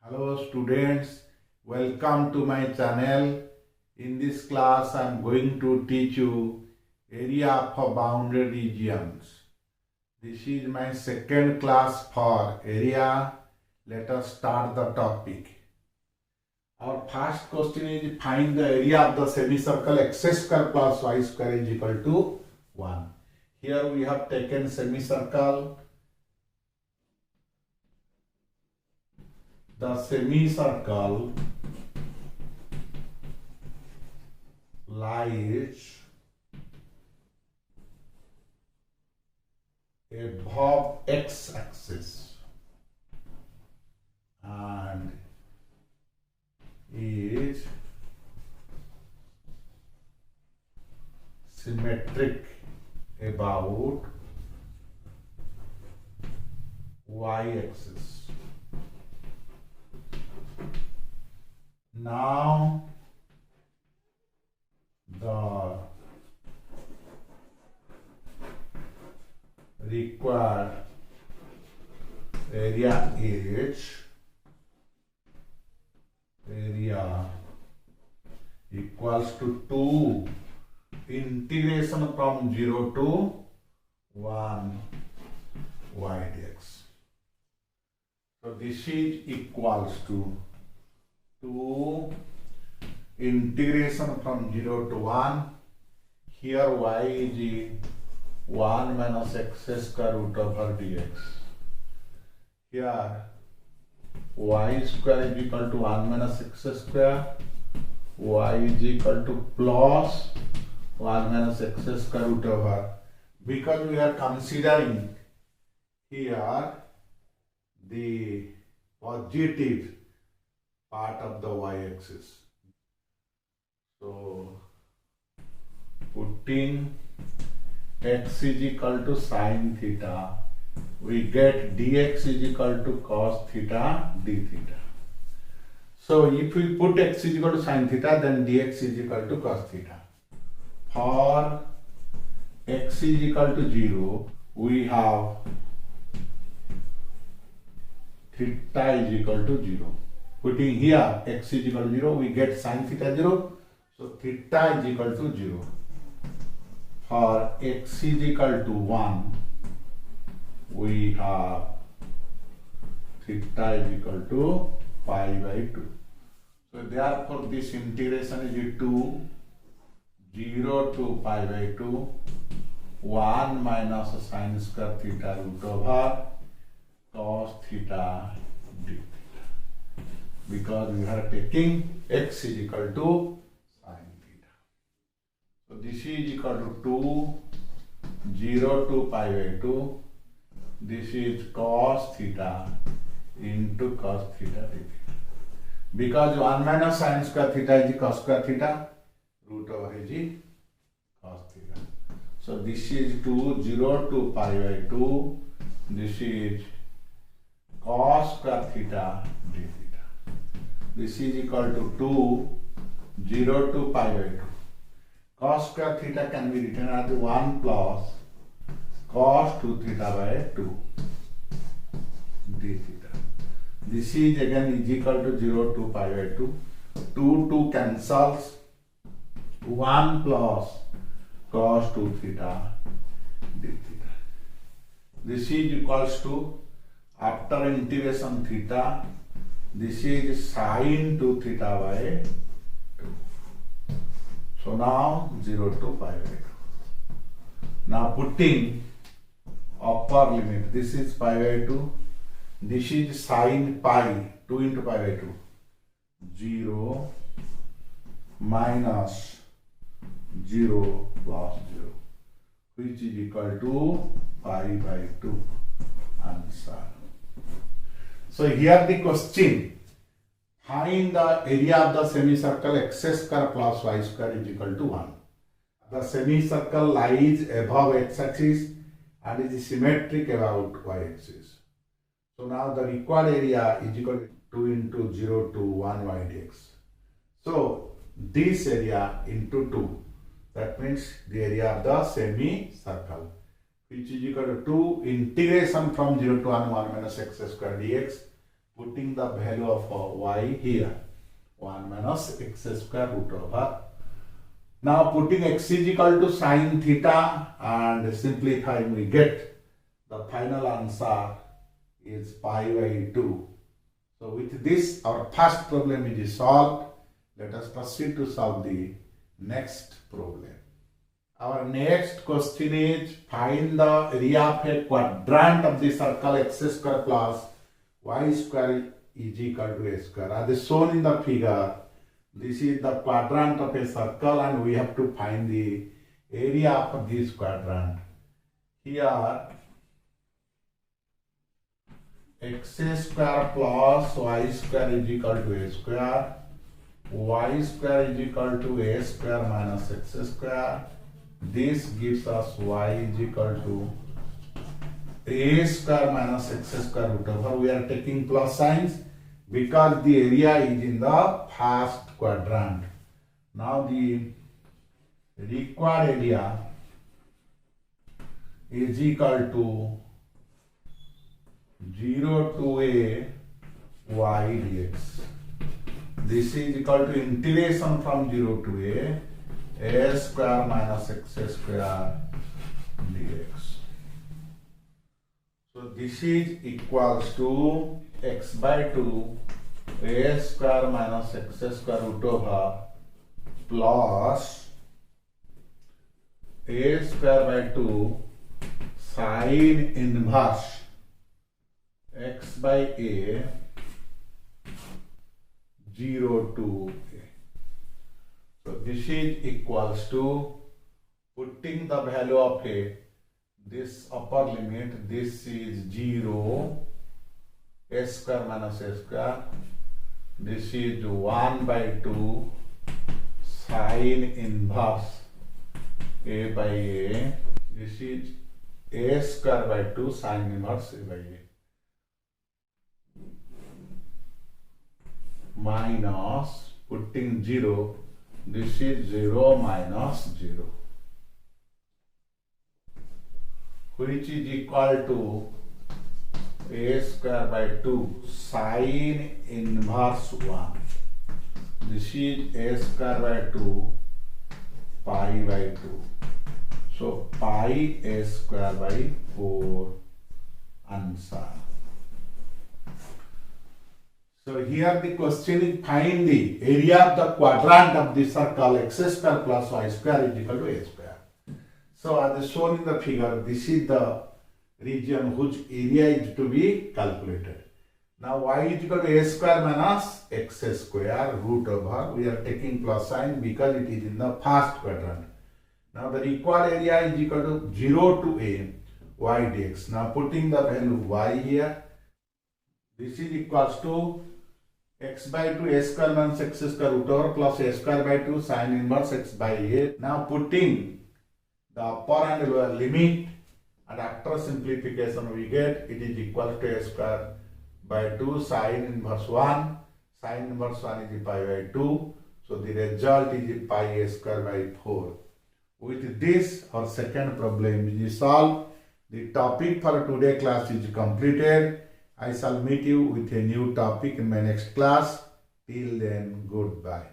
Hello students, welcome to my channel. In this class I am going to teach you area for boundary regions. This is my second class for area. Let us start the topic. Our first question is find the area of the semicircle x square plus y square is equal to 1. Here we have taken semicircle. The semicircle lies above x-axis and is symmetric about y-axis. Now the required area equals to 2 integration from 0 to 1 y dx. So this is equals to 2 integration from 0 to 1. Here y is 1 minus x square root over dx. Here y square is equal to 1 minus x square. Y is equal to plus 1 minus x square root over. Because we are considering here the positive part of the y-axis. So putting x is equal to sine theta, we get dx is equal to cos theta d theta. So if we put x is equal to sine theta, then dx is equal to cos theta. For x is equal to 0, we have theta is equal to 0. Putting here x is equal to 0, we get sine theta 0. So theta is equal to 0. For x is equal to 1, we have theta is equal to pi by 2. So therefore this integration is 2, 0 to pi by 2, 1 minus sine square theta root over cos theta d theta. Because we are taking x is equal to sine theta. So this is equal to 2, 0 to pi by 2. This is cos theta into cos theta d theta. Because 1 minus sine square theta is cos square theta, root over is cos theta. So this is 2, 0 to pi by 2. This is cos square theta d theta. This is equal to 2, 0 to pi by 2. Cos square theta can be written as 1 plus cos 2 theta by 2 d theta. This is again is equal to 0 to pi by 2. 2 cancels. 1 plus cos 2 theta d theta. This is equals to, after integration theta, this is sine 2 theta by 2. So now 0 to pi by 2. Now putting upper limit, this is pi by 2. This is sine pi, 2 into pi by 2. 0 minus 0 plus 0, which is equal to pi by 2. Answer. So here the question, find the area of the semicircle x square plus y square is equal to 1. The semicircle lies above x-axis and is symmetric about y-axis. So now the required area is equal to 2 into 0 to 1 y dx. So this area into 2, that means the area of the semicircle, which is equal to 2 integration from 0 to 1 minus x square dx. putting the value of y here, 1 minus x square root over. Now putting x is equal to sine theta and simplifying, we get the final answer is pi by 2. So with this, our first problem is solved. Let us proceed to solve the next problem. Our next question is, find the area of a quadrant of the circle x square plus y square is equal to a square. As shown in the figure, this is the quadrant of a circle and we have to find the area of this quadrant. Here, x square plus y square is equal to a square, y square is equal to a square minus x square. This gives us y is equal to a square minus x square root over. We are taking plus signs because the area is in the first quadrant. Now the required area is equal to 0 to a y dx. This is equal to integration from 0 to a square minus x square dx. So this is equals to x by 2 a square minus x square root over plus a square by 2 sine inverse x by a 0 to a. So this is equals to, putting the value of a, this upper limit, this is 0, a square minus a square, this is 1 by 2 sine inverse a by a, this is a square by 2 sine inverse a by a, minus, putting 0, this is 0 minus 0, which is equal to a square by 2 sine inverse 1. This is a square by 2 pi by 2. So pi a square by 4 answer. So here the question is, find the area of the quadrant of the circle x square plus y square is equal to a square. So as shown in the figure, this is the region whose area is to be calculated. Now y is equal to a square minus x square root over, we are taking plus sign because it is in the first quadrant. Now the required area is equal to 0 to a y dx. Now putting the value y here, this is equals to x by 2 a square minus x square root over plus a square by 2 sine inverse x by a. Now putting the upper and lower limit, and after simplification we get it is equal to a square by 2 sine inverse 1. Sine inverse 1 is pi by 2. So the result is pi a square by 4. With this, our second problem is solved. The topic for today class is completed. I shall meet you with a new topic in my next class. Till then, goodbye.